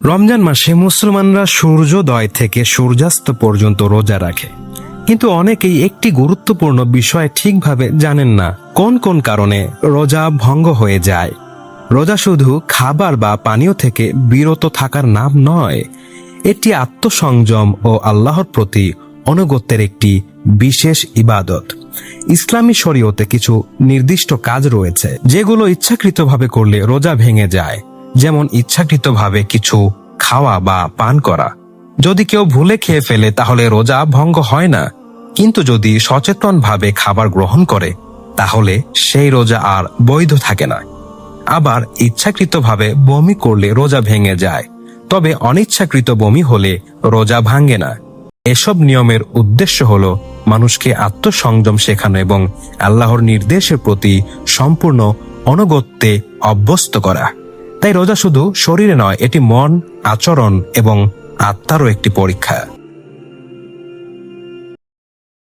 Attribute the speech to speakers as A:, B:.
A: রমজান মাসে মুসলমানরা সূর্যোদয় থেকে সূর্যাস্ত পর্যন্ত রোজা রাখে, কিন্তু অনেকেই একটি গুরুত্বপূর্ণ বিষয় ঠিকভাবে জানেন না। কোন কোন কারণে রোজা ভঙ্গ হয়ে যায়। রোজা শুধু খাবার বা পানীয় থেকে বিরত থাকার নাম নয়, এটি আত্মসংযম ও আল্লাহর প্রতি অনুগত্যের একটি বিশেষ ইবাদত। ইসলামী শরীয়তে কিছু নির্দিষ্ট কাজ রয়েছে যেগুলো ইচ্ছাকৃতভাবে করলে রোজা ভেঙে যায়, যেমন ইচ্ছাকৃতভাবে কিছু খাওয়া বা পান করা। যদি কেউ ভুলে খেয়ে ফেলে তাহলে রোজা ভঙ্গ হয় না, কিন্তু যদি সচেতনভাবে খাবার গ্রহণ করে তাহলে সেই রোজা আর বৈধ থাকে না। আবার ইচ্ছাকৃতভাবে বমি করলে রোজা ভেঙে যায়, তবে অনিচ্ছাকৃত বমি হলে রোজা ভাঙে না। এসব নিয়মের উদ্দেশ্য হলো মানুষকে আত্মসংযম শেখানো এবং আল্লাহর নির্দেশের প্রতি সম্পূর্ণ অনুগত্যে অভ্যস্ত করা। তাই রোজা শুধু শরীরে নয়, এটি মন, আচরণ এবং আত্মারও একটি পরীক্ষা।